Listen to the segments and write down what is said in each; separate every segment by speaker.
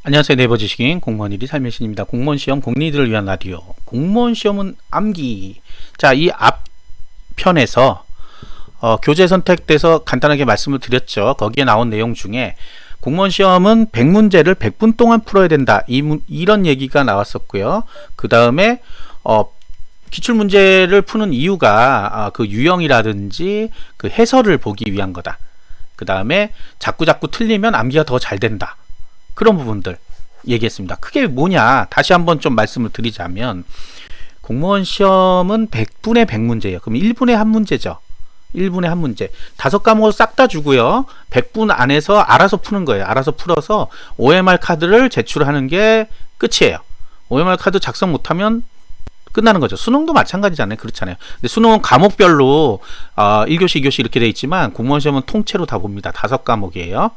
Speaker 1: 안녕하세요. 네이버 지식인 공무원 1위 삶의 신입니다. 공무원 시험 공리들을 위한 라디오. 공무원 시험은 암기. 자, 이 앞편에서 교재 선택돼서 간단하게 말씀을 드렸죠. 거기에 나온 내용 중에 공무원 시험은 100문제를 100분 동안 풀어야 된다. 이런 얘기가 나왔었고요. 그 다음에 기출문제를 푸는 이유가 그 유형이라든지 그 해설을 보기 위한 거다. 그 다음에 자꾸 틀리면 암기가 더 잘 된다. 그런 부분들 얘기했습니다. 그게 뭐냐? 다시 한번 좀 말씀을 드리자면 공무원 시험은 100분에 100문제예요. 그럼 1분에 한 문제죠. 1분에 한 문제. 5과목을 싹 다 주고요. 100분 안에서 알아서 푸는 거예요. 알아서 풀어서 OMR 카드를 제출하는 게 끝이에요. OMR 카드 작성 못하면 끝나는 거죠. 수능도 마찬가지잖아요. 그렇잖아요. 근데 수능은 과목별로 1교시, 2교시 이렇게 돼 있지만 공무원 시험은 통째로 다 봅니다. 5과목이에요.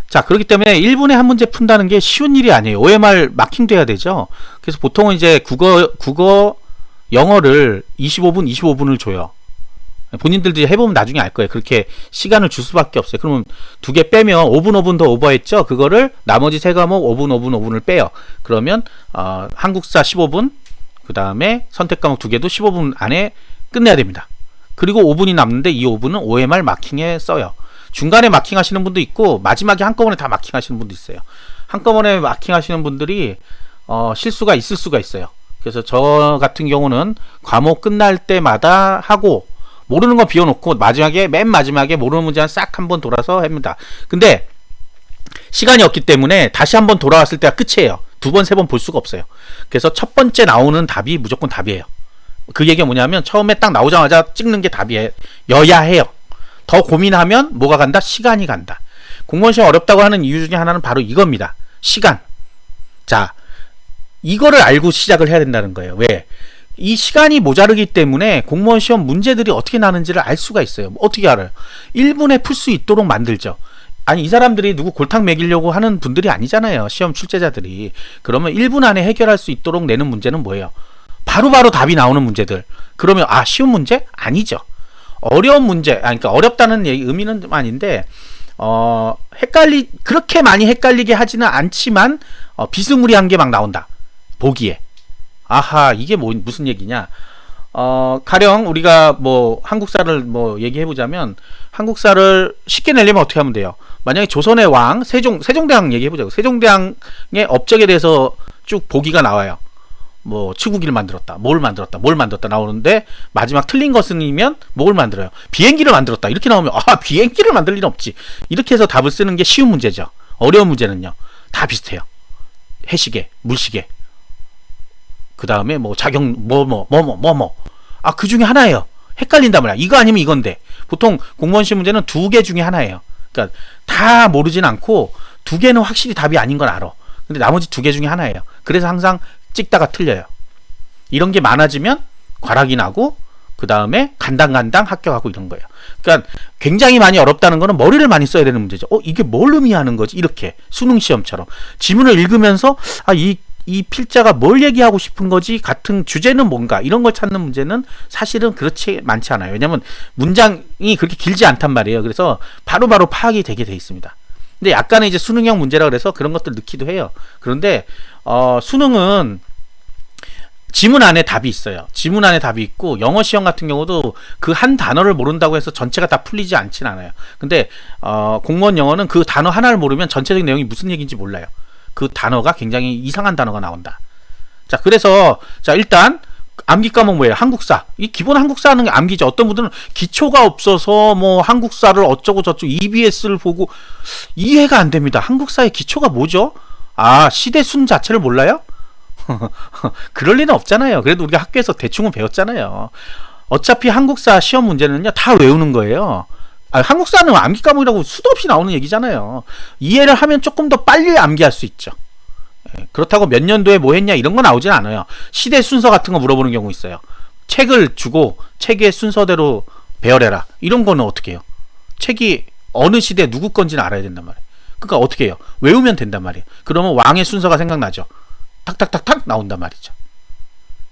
Speaker 1: 자, 그렇기 때문에 1분에 한 문제 푼다는 게 쉬운 일이 아니에요. OMR 마킹 돼야 되죠. 그래서 보통은 이제 국어, 영어를 25분을 줘요. 본인들도 해보면 나중에 알 거예요. 그렇게 시간을 줄 수밖에 없어요. 그러면 2개 빼면 5분 더 오버했죠. 그거를 나머지 3과목 5분을 빼요. 그러면 한국사 15분, 그 다음에 선택과목 2개도 15분 안에 끝내야 됩니다. 그리고 5분이 남는데 이 5분은 OMR 마킹에 써요. 중간에 마킹 하시는 분도 있고 마지막에 한꺼번에 다 마킹 하시는 분도 있어요. 한꺼번에 마킹 하시는 분들이 실수가 있을 수가 있어요. 그래서 저 같은 경우는 과목 끝날 때마다 하고 모르는 건 비워놓고 맨 마지막에 모르는 문제 싹 한번 돌아서 합니다. 근데 시간이 없기 때문에 다시 한번 돌아왔을 때가 끝이에요. 2번, 3번 볼 수가 없어요. 그래서 첫 번째 나오는 답이 무조건 답이에요. 그 얘기가 뭐냐면 처음에 딱 나오자마자 찍는 게 답이어야 해요. 더 고민하면 뭐가 간다? 시간이 간다. 공무원 시험 어렵다고 하는 이유 중에 하나는 바로 이겁니다. 시간. 자, 이거를 알고 시작을 해야 된다는 거예요. 왜? 이 시간이 모자르기 때문에 공무원 시험 문제들이 어떻게 나는지를 알 수가 있어요. 어떻게 알아요? 1분에 풀 수 있도록 만들죠. 아니, 이 사람들이 누구 골탕 먹이려고 하는 분들이 아니잖아요. 시험 출제자들이. 그러면 1분 안에 해결할 수 있도록 내는 문제는 뭐예요? 바로바로 답이 나오는 문제들. 그러면 쉬운 문제? 아니죠. 어려운 문제, 그러니까 어렵다는 의미는 좀 아닌데, 그렇게 많이 헷갈리게 하지는 않지만, 비스무리한 게 막 나온다. 보기에. 아하, 이게 무슨 얘기냐. 가령 우리가 한국사를 얘기해보자면, 한국사를 쉽게 내려면 어떻게 하면 돼요? 만약에 조선의 왕, 세종대왕 얘기해보자고. 세종대왕의 업적에 대해서 쭉 보기가 나와요. 치구기를 만들었다, 뭘 만들었다 나오는데 마지막 틀린 것은이면 뭘 만들어요? 비행기를 만들었다. 이렇게 나오면 비행기를 만들 일은 없지. 이렇게 해서 답을 쓰는 게 쉬운 문제죠. 어려운 문제는요, 다 비슷해요. 해시계, 물시계, 그 다음에 작용 그 중에 하나예요. 헷갈린단 말이야. 이거 아니면 이건데. 보통 공무원 시험 문제는 2개 중에 하나예요. 그러니까 다 모르진 않고 2개는 확실히 답이 아닌 건 알아. 근데 나머지 2개 중에 하나예요. 그래서 항상 찍다가 틀려요. 이런 게 많아지면 과락이 나고 그 다음에 간당간당 합격하고 이런 거예요. 그러니까 굉장히 많이 어렵다는 거는 머리를 많이 써야 되는 문제죠. 이게 뭘 의미하는 거지? 이렇게 수능 시험처럼 지문을 읽으면서 이 필자가 뭘 얘기하고 싶은 거지? 같은 주제는 뭔가? 이런 걸 찾는 문제는 사실은 그렇지 많지 않아요. 왜냐면 문장이 그렇게 길지 않단 말이에요. 그래서 바로바로 파악이 되게 돼 있습니다. 근데 약간의 이제 수능형 문제라 그래서 그런 것들 넣기도 해요. 그런데 수능은 지문 안에 답이 있어요. 지문 안에 답이 있고 영어 시험 같은 경우도 그 한 단어를 모른다고 해서 전체가 다 풀리지 않진 않아요. 근데 공무원 영어는 그 단어 하나를 모르면 전체적인 내용이 무슨 얘기인지 몰라요. 그 단어가 굉장히 이상한 단어가 나온다. 자, 그래서 일단 암기 과목 뭐예요? 한국사. 이 기본 한국사 하는 게 암기죠. 어떤 분들은 기초가 없어서 한국사를 어쩌고 저쩌고 EBS를 보고 이해가 안 됩니다. 한국사의 기초가 뭐죠? 시대 순 자체를 몰라요? 그럴 리는 없잖아요. 그래도 우리가 학교에서 대충은 배웠잖아요. 어차피 한국사 시험 문제는요, 다 외우는 거예요. 한국사는 암기 과목이라고 수도 없이 나오는 얘기잖아요. 이해를 하면 조금 더 빨리 암기할 수 있죠. 그렇다고 몇 년도에 뭐 했냐 이런 거 나오진 않아요. 시대 순서 같은 거 물어보는 경우 있어요. 책을 주고 책의 순서대로 배열해라. 이런 거는 어떻게 해요? 책이 어느 시대 누구 건지는 알아야 된단 말이에요. 그러니까 어떻게 해요? 외우면 된단 말이에요. 그러면 왕의 순서가 생각나죠. 탁탁탁탁 나온단 말이죠.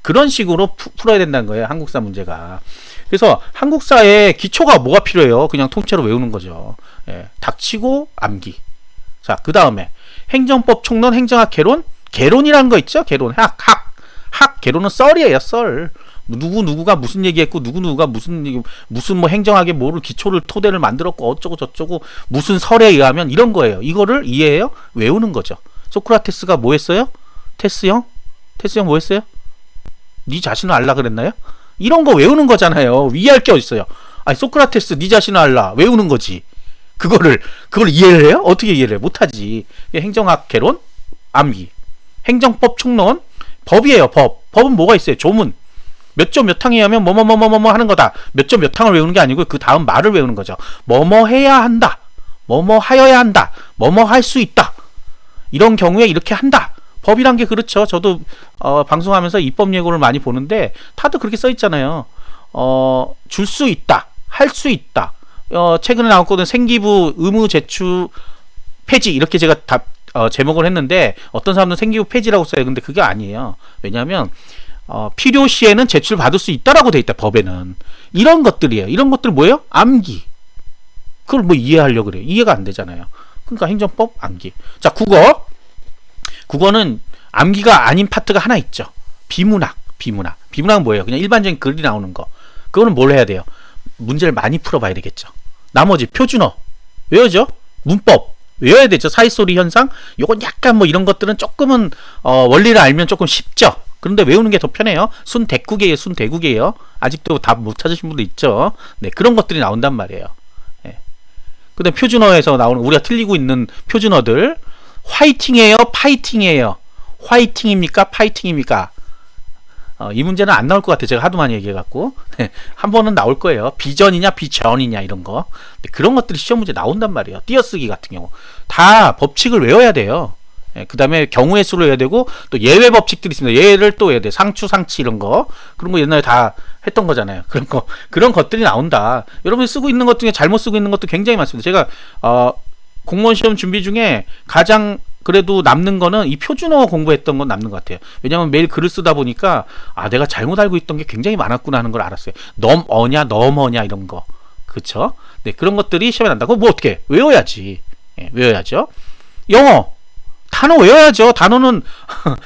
Speaker 1: 그런 식으로 풀어야 된다는 거예요. 한국사 문제가. 그래서 한국사의 기초가 뭐가 필요해요? 그냥 통째로 외우는 거죠. 닥치고 암기. 자, 그 다음에 행정법 총론, 행정학 개론, 개론이라는 거 있죠? 개론, 학 개론은 썰이에요, 썰. 누구가 무슨 얘기했고 누구가 무슨 뭐 행정학의 뭐를 기초를 토대를 만들었고 어쩌고 저쩌고 무슨 설에 의하면 이런 거예요. 이거를 이해해요? 외우는 거죠. 소크라테스가 뭐 했어요? 테스 형 뭐 했어요? 네 자신을 알라 그랬나요? 이런 거 외우는 거잖아요. 위할 게 어딨어요? 아니 소크라테스 네 자신을 알라 외우는 거지. 그걸 이해를 해요? 어떻게 이해를 해? 못하지. 행정학 개론, 암기, 행정법 총론, 법이에요. 법은 뭐가 있어요? 조문. 몇 점 몇 항에 하면 뭐뭐 하는 거다. 몇 점 몇 항을 외우는 게 아니고 그 다음 말을 외우는 거죠. 뭐뭐 해야 한다. 뭐뭐 하여야 한다. 뭐뭐 할 수 있다. 이런 경우에 이렇게 한다. 법이란 게 그렇죠. 저도 방송하면서 입법 예고를 많이 보는데 다들 그렇게 써 있잖아요. 줄 수 있다. 할 수 있다. 최근에 나왔거든. 생기부 의무 제출 폐지 이렇게 제가 제목을 했는데 어떤 사람들은 생기부 폐지라고 써요. 근데 그게 아니에요. 왜냐하면 필요시에는 제출받을 수 있다라고 돼 있다. 법에는. 이런 것들이에요. 이런 것들 뭐예요? 암기. 그걸 뭐 이해하려고 그래요. 이해가 안 되잖아요. 그러니까 행정법 암기. 자, 국어는 암기가 아닌 파트가 하나 있죠. 비문학은 뭐예요? 그냥 일반적인 글이 나오는 거. 그거는 뭘 해야 돼요? 문제를 많이 풀어봐야 되겠죠. 나머지 표준어 외워죠. 문법 외워야 되죠. 사이소리 현상 요건 약간 뭐 이런 것들은 조금은 원리를 알면 조금 쉽죠. 그런데 외우는 게 더 편해요. 순대국이에요. 아직도 답 못 찾으신 분도 있죠. 네, 그런 것들이 나온단 말이에요. 네. 그다음 표준어에서 나오는 우리가 틀리고 있는 표준어들 화이팅이에요, 파이팅이에요. 화이팅입니까, 파이팅입니까? 이 문제는 안 나올 것 같아요. 제가 하도 많이 얘기해갖고. 네, 한 번은 나올 거예요. 비전이냐 비전이냐 이런 거. 네, 그런 것들이 시험 문제 나온단 말이에요. 띄어쓰기 같은 경우 다 법칙을 외워야 돼요. 네, 그 다음에 경우의 수를 외워야 되고 또 예외 법칙들이 있습니다. 예외를 또 외워야 돼. 상추, 상치 이런 거. 그런 거 옛날에 다 했던 거잖아요. 그런 것들이 나온다. 여러분이 쓰고 있는 것 중에 잘못 쓰고 있는 것도 굉장히 많습니다. 제가 공무원 시험 준비 중에 가장 그래도 남는 거는 이 표준어 공부했던 건 남는 것 같아요. 왜냐하면 매일 글을 쓰다 보니까 내가 잘못 알고 있던 게 굉장히 많았구나 하는 걸 알았어요. 넘어냐 이런 거. 그쵸? 네, 그런 것들이 시험에 난다고 뭐 어떻게 외워야지. 예, 외워야죠. 영어 단어 외워야죠. 단어는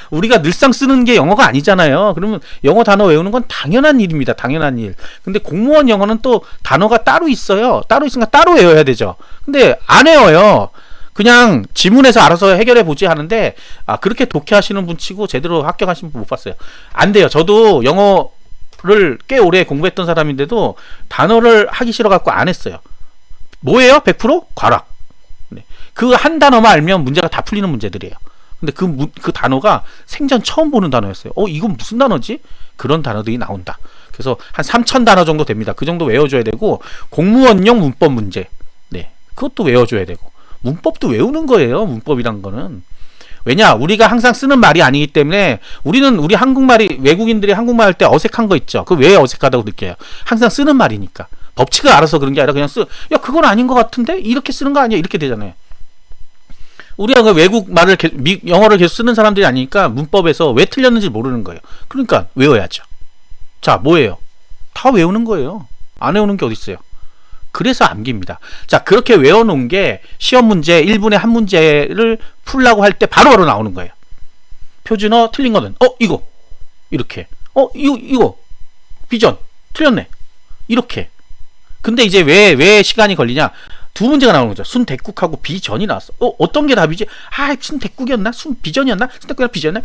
Speaker 1: 우리가 늘상 쓰는 게 영어가 아니잖아요. 그러면 영어 단어 외우는 건 당연한 일입니다. 당연한 일. 근데 공무원 영어는 또 단어가 따로 있어요. 따로 있으니까 따로 외워야 되죠. 근데 안 외워요. 그냥 지문에서 알아서 해결해 보지 하는데 그렇게 독해하시는 분 치고 제대로 합격하시는 분 못 봤어요. 안 돼요. 저도 영어를 꽤 오래 공부했던 사람인데도 단어를 하기 싫어 갖고 안 했어요. 뭐예요? 100% 과락. 네. 그 한 단어만 알면 문제가 다 풀리는 문제들이에요. 근데 그 단어가 생전 처음 보는 단어였어요. 이건 무슨 단어지? 그런 단어들이 나온다. 그래서 한 3,000단어 정도 됩니다. 그 정도 외워줘야 되고 공무원용 문법 문제. 네. 그것도 외워줘야 되고 문법도 외우는 거예요. 문법이란 거는. 왜냐? 우리가 항상 쓰는 말이 아니기 때문에 우리 한국말이 외국인들이 한국말 할 때 어색한 거 있죠. 그 왜 어색하다고 느껴요? 항상 쓰는 말이니까. 법칙을 알아서 그런 게 아니라 그냥 그건 아닌 것 같은데? 이렇게 쓰는 거 아니야? 이렇게 되잖아요. 우리가 그 외국 말을 영어를 계속 쓰는 사람들이 아니니까 문법에서 왜 틀렸는지 모르는 거예요. 그러니까 외워야죠. 자, 뭐예요? 다 외우는 거예요. 안 외우는 게 어디 있어요? 그래서 암기입니다. 자, 그렇게 외워놓은 게 시험 문제 1분에 한 문제를 풀라고 할 때 바로바로 나오는 거예요. 표준어 틀린 거는 이거 이렇게 이거 비전 틀렸네 이렇게. 근데 이제 왜 시간이 걸리냐? 두 문제가 나오는 거죠. 순댓국하고 비전이 나왔어. 어떤 게 답이지? 순댓국이었나? 비전이었나? 순댓국이나 비전이었나?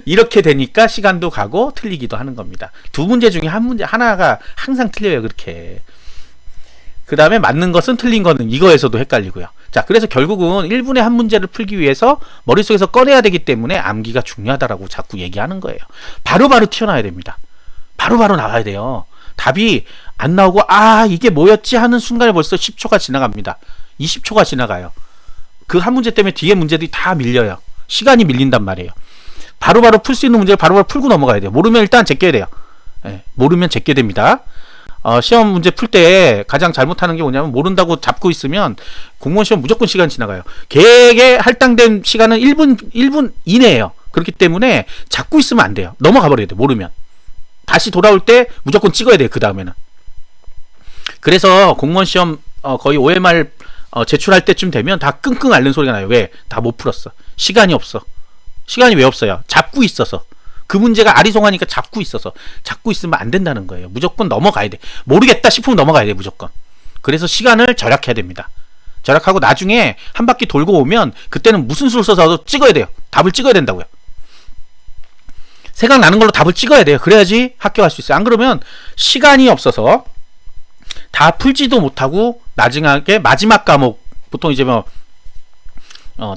Speaker 1: 이렇게 되니까 시간도 가고 틀리기도 하는 겁니다. 두 문제 중에 하나가 항상 틀려요. 그렇게. 그 다음에 맞는 것은 틀린 거는 이거에서도 헷갈리고요. 자, 그래서 결국은 1분에 한 문제를 풀기 위해서 머릿속에서 꺼내야 되기 때문에 암기가 중요하다라고 자꾸 얘기하는 거예요. 바로바로 튀어나와야 됩니다. 바로바로 나와야 돼요. 답이 안 나오고 이게 뭐였지 하는 순간에 벌써 10초가 지나갑니다. 20초가 지나가요. 그 한 문제 때문에 뒤에 문제들이 다 밀려요. 시간이 밀린단 말이에요. 바로바로 풀 수 있는 문제를 바로바로 풀고 넘어가야 돼요. 모르면 일단 제껴야 돼요. 네, 모르면 제껴야 됩니다. 시험 문제 풀 때 가장 잘못하는 게 뭐냐면 모른다고 잡고 있으면 공무원 시험 무조건 시간 지나가요. 계획에 할당된 시간은 1분 이내예요. 그렇기 때문에 잡고 있으면 안 돼요. 넘어가 버려야 돼요. 모르면. 다시 돌아올 때 무조건 찍어야 돼요. 그 다음에는. 그래서 공무원 시험 거의 OMR 제출할 때쯤 되면 다 끙끙 앓는 소리가 나요. 왜? 다 못 풀었어. 시간이 없어. 시간이 왜 없어요? 잡고 있어서. 그 문제가 아리송하니까 잡고 있어서. 잡고 있으면 안 된다는 거예요. 무조건 넘어가야 돼. 모르겠다 싶으면 넘어가야 돼. 무조건. 그래서 시간을 절약해야 됩니다. 절약하고 나중에 한 바퀴 돌고 오면 그때는 무슨 수를 써서도 찍어야 돼요. 답을 찍어야 된다고요. 생각나는 걸로 답을 찍어야 돼요. 그래야지 합격할 수 있어요. 안 그러면 시간이 없어서 다 풀지도 못하고 나중에 마지막 과목, 보통 이제 뭐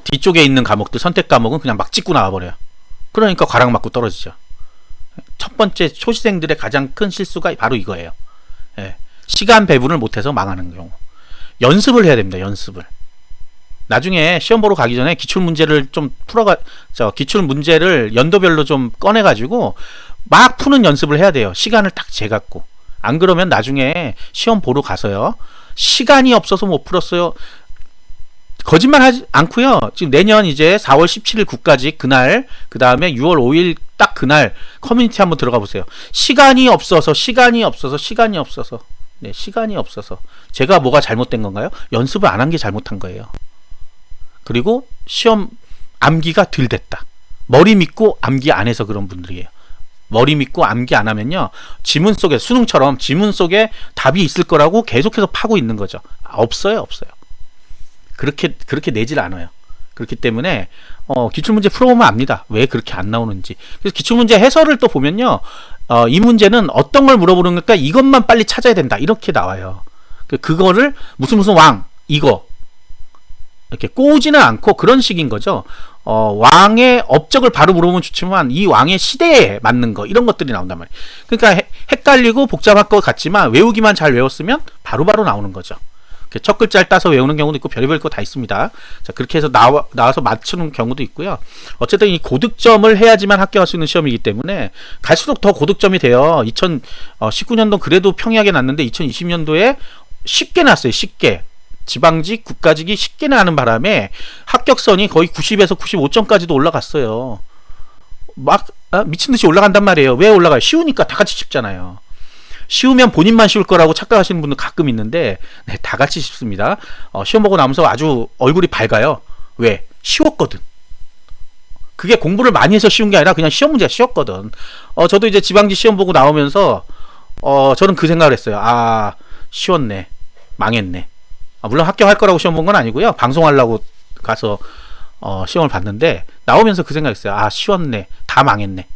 Speaker 1: 뒤쪽에 있는 과목들 선택 과목은 그냥 막 찍고 나와버려요. 그러니까 과락 맞고 떨어지죠. 첫 번째 초시생들의 가장 큰 실수가 바로 이거예요. 예. 시간 배분을 못해서 망하는 경우. 연습을 해야 됩니다. 연습을. 나중에 시험 보러 가기 전에 기출문제를 좀 기출문제를 연도별로 좀 꺼내가지고 막 푸는 연습을 해야 돼요. 시간을 딱 재갖고. 안 그러면 나중에 시험 보러 가서요. 시간이 없어서 못 풀었어요. 거짓말 하지 않고요. 지금 내년 이제 4월 17일 국가직 그날, 그 다음에 6월 5일 딱 그날 커뮤니티 한번 들어가 보세요. 시간이 없어서. 네, 시간이 없어서. 제가 뭐가 잘못된 건가요? 연습을 안 한 게 잘못한 거예요. 그리고 시험 암기가 덜 됐다. 머리 믿고 암기 안 해서 그런 분들이에요. 머리 믿고 암기 안 하면요. 지문 속에, 수능처럼 지문 속에 답이 있을 거라고 계속해서 파고 있는 거죠. 없어요. 그렇게 내질 않아요. 그렇기 때문에 기출문제 풀어보면 압니다. 왜 그렇게 안 나오는지. 그래서 기출문제 해설을 또 보면요. 이 문제는 어떤 걸 물어보는 걸까? 이것만 빨리 찾아야 된다. 이렇게 나와요. 그거를 무슨 왕 이거 이렇게 꼬우지는 않고 그런 식인 거죠. 왕의 업적을 바로 물어보면 좋지만 이 왕의 시대에 맞는 거 이런 것들이 나온단 말이에요. 그러니까 헷갈리고 복잡할 것 같지만 외우기만 잘 외웠으면 바로바로 나오는 거죠. 첫 글자를 따서 외우는 경우도 있고 별의별 거 다 있습니다. 자, 그렇게 해서 나와서 맞추는 경우도 있고요. 어쨌든 이 고득점을 해야지만 합격할 수 있는 시험이기 때문에 갈수록 더 고득점이 돼요. 2019년도 그래도 평이하게 났는데 2020년도에 쉽게 났어요. 쉽게. 지방직, 국가직이 쉽게 나는 바람에 합격선이 거의 90에서 95점까지도 올라갔어요. 막 미친듯이 올라간단 말이에요. 왜 올라가요? 쉬우니까 다 같이 쉽잖아요. 쉬우면 본인만 쉬울 거라고 착각하시는 분들 가끔 있는데 네, 다 같이 쉽습니다. 시험 보고 나면서 아주 얼굴이 밝아요. 왜? 쉬웠거든. 그게 공부를 많이 해서 쉬운 게 아니라 그냥 시험 문제가 쉬웠거든. 저도 이제 지방직 시험 보고 나오면서 저는 그 생각을 했어요. 아, 쉬웠네. 망했네. 물론 합격할 거라고 시험 본 건 아니고요. 방송하려고 가서 시험을 봤는데 나오면서 그 생각했어요. 아, 쉬웠네. 다 망했네.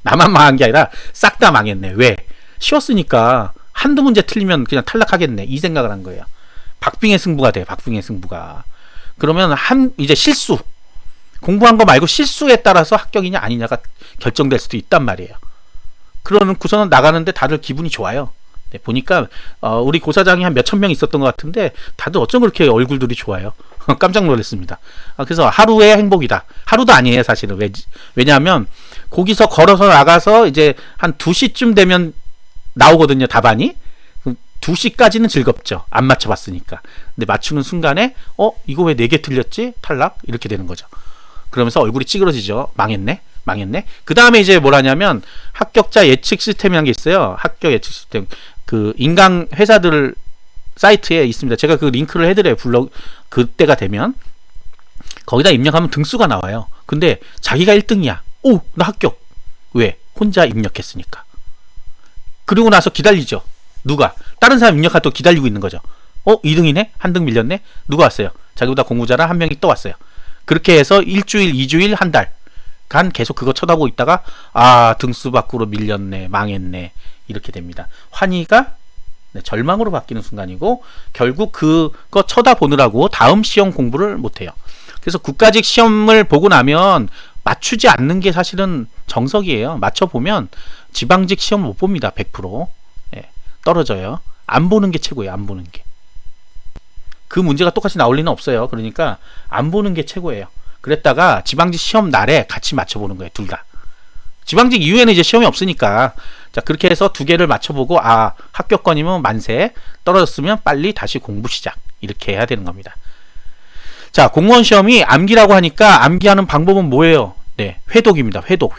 Speaker 1: 나만 망한 게 아니라 싹 다 망했네. 왜? 쉬웠으니까 한두 문제 틀리면 그냥 탈락하겠네. 이 생각을 한 거예요. 박빙의 승부가 돼요. 박빙의 승부가. 그러면 이제 실수. 공부한 거 말고 실수에 따라서 합격이냐 아니냐가 결정될 수도 있단 말이에요. 그러는 구선은 나가는데 다들 기분이 좋아요. 네, 보니까 우리 고사장이 한 몇천 명 있었던 것 같은데 다들 어쩜 그렇게 얼굴들이 좋아요. 깜짝 놀랐습니다. 그래서 하루의 행복이다. 하루도 아니에요 사실은. 왜냐하면 거기서 걸어서 나가서 이제 한 2시쯤 되면 나오거든요 답안이. 2시까지는 즐겁죠. 안 맞춰봤으니까. 근데 맞추는 순간에 이거 왜 4개 틀렸지? 탈락? 이렇게 되는 거죠. 그러면서 얼굴이 찌그러지죠. 망했네. 그 다음에 이제 뭘 하냐면 합격자 예측 시스템이라는 게 있어요. 합격 예측 시스템. 그 인강 회사들 사이트에 있습니다. 제가 그 링크를 해드려요. 블로그 그때가 되면 거기다 입력하면 등수가 나와요. 근데 자기가 1등이야. 오, 나 합격. 왜? 혼자 입력했으니까. 그리고 나서 기다리죠. 누가? 다른 사람 입력할 때 기다리고 있는 거죠. 2등이네? 한 등 밀렸네? 누가 왔어요? 자기보다 공부 잘한 한 명이 또 왔어요. 그렇게 해서 일주일, 2주일, 한 달 간 계속 그거 쳐다보고 있다가 등수 밖으로 밀렸네, 망했네, 이렇게 됩니다. 환희가 절망으로 바뀌는 순간이고 결국 그거 쳐다보느라고 다음 시험 공부를 못해요. 그래서 국가직 시험을 보고 나면 맞추지 않는 게 사실은 정석이에요. 맞춰보면 지방직 시험 못 봅니다. 100%. 예, 떨어져요. 안 보는 게 최고예요. 안 보는 게. 그 문제가 똑같이 나올 리는 없어요. 그러니까 안 보는 게 최고예요. 그랬다가 지방직 시험 날에 같이 맞춰보는 거예요. 둘 다. 지방직 이후에는 이제 시험이 없으니까 자 그렇게 해서 2개를 맞춰보고 합격권이면 만세, 떨어졌으면 빨리 다시 공부 시작, 이렇게 해야 되는 겁니다. 자, 공무원 시험이 암기라고 하니까 암기하는 방법은 뭐예요? 네, 회독입니다. 회독.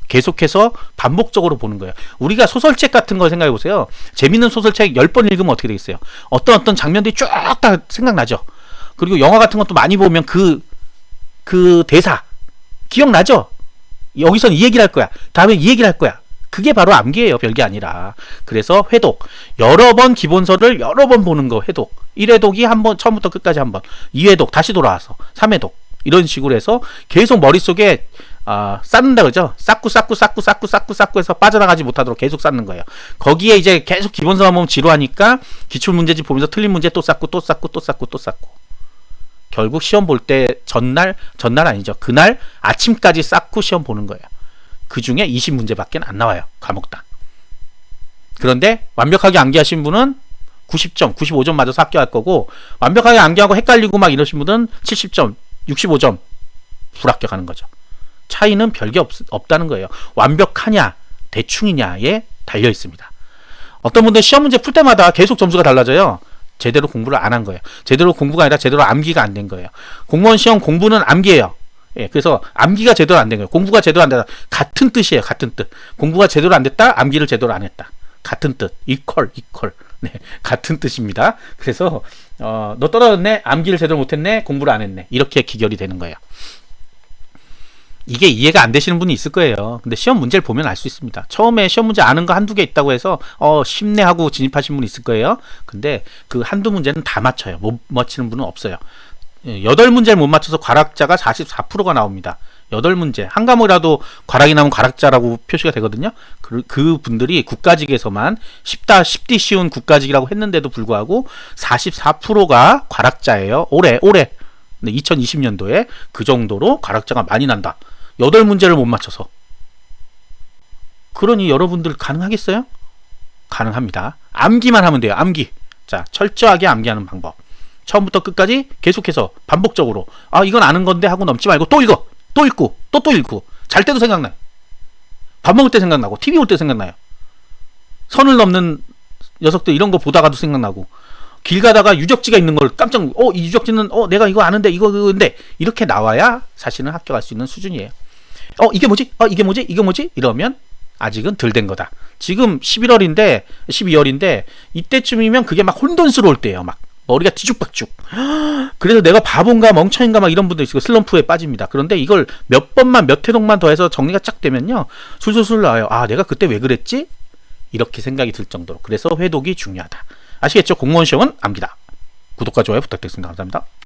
Speaker 1: 계속해서 반복적으로 보는 거예요. 우리가 소설책 같은 걸 생각해 보세요. 재밌는 소설책 10번 읽으면 어떻게 되겠어요? 어떤 장면들이 쭉 다 생각나죠. 그리고 영화 같은 것도 많이 보면 그 대사 기억나죠? 여기선 이 얘기를 할 거야. 다음에 이 얘기를 할 거야. 그게 바로 암기예요. 별게 아니라. 그래서 회독. 여러 번 기본서를 여러 번 보는 거 회독. 1회독이 한 번, 처음부터 끝까지 한 번. 2회독 다시 돌아와서 3회독. 이런 식으로 해서 계속 머릿속에 쌓는다 그러죠. 쌓고 해서 빠져나가지 못하도록 계속 쌓는 거예요. 거기에 이제 계속 기본서만 보면 지루하니까 기출문제집 보면서 틀린 문제 또 쌓고 결국 시험 볼 때 전날 아니죠. 그날 아침까지 쌓고 시험 보는 거예요. 그 중에 20문제밖에 안 나와요. 과목당. 그런데 완벽하게 암기하신 분은 90점, 95점 맞아서 합격할 거고, 완벽하게 암기하고 헷갈리고 막 이러신 분은 70점, 65점 불합격하는 거죠. 차이는 별게 없다는 거예요. 완벽하냐 대충이냐에 달려 있습니다. 어떤 분들 시험 문제 풀 때마다 계속 점수가 달라져요. 제대로 공부를 안 한 거예요. 제대로 공부가 아니라 제대로 암기가 안 된 거예요. 공무원 시험 공부는 암기예요. 예, 그래서 암기가 제대로 안 된 거예요. 공부가 제대로 안 됐다. 같은 뜻이에요. 같은 뜻. 공부가 제대로 안 됐다. 암기를 제대로 안 했다. 같은 뜻. 이퀄. 네, 같은 뜻입니다. 그래서 너 떨어졌네. 암기를 제대로 못했네. 공부를 안 했네. 이렇게 기결이 되는 거예요. 이게 이해가 안 되시는 분이 있을 거예요. 근데 시험 문제를 보면 알 수 있습니다. 처음에 시험 문제 아는 거 한두 개 있다고 해서 쉽네 하고 진입하신 분이 있을 거예요. 근데 그 한두 문제는 다 맞춰요. 못 맞히는 분은 없어요. 8문제를 못 맞춰서 과락자가 44%가 나옵니다. 8문제. 한 과목이라도 과락이 나오면 과락자라고 표시가 되거든요. 그 분들이 국가직에서만 쉽디 쉬운 국가직이라고 했는데도 불구하고 44%가 과락자예요. 올해. 2020년도에 그 정도로 과락자가 많이 난다. 8문제를 못 맞춰서. 그러니 여러분들 가능하겠어요? 가능합니다. 암기만 하면 돼요. 암기. 자, 철저하게 암기하는 방법. 처음부터 끝까지 계속해서 반복적으로 이건 아는 건데 하고 넘지 말고 또 읽어. 또 읽고 또 읽고. 잘 때도 생각나요. 밥 먹을 때 생각나고 TV 볼 때 생각나요. 선을 넘는 녀석들 이런 거 보다가도 생각나고, 길 가다가 유적지가 있는 걸 깜짝 이 유적지는 내가 이거 아는데 이거인데 이렇게 나와야 사실은 합격할 수 있는 수준이에요. 이게 뭐지? 이게 뭐지? 이러면 아직은 덜 된 거다. 지금 12월인데 이때쯤이면 그게 막 혼돈스러울 때예요. 막 머리가 뒤죽박죽. 그래서 내가 바본가 멍청인가 막 이런 분도 있고 슬럼프에 빠집니다. 그런데 이걸 몇 회독만 더 해서 정리가 쫙 되면요, 술술술 나와요. 내가 그때 왜 그랬지? 이렇게 생각이 들 정도로. 그래서 회독이 중요하다. 아시겠죠? 공무원 시험은 암기다. 구독과 좋아요 부탁드리겠습니다. 감사합니다.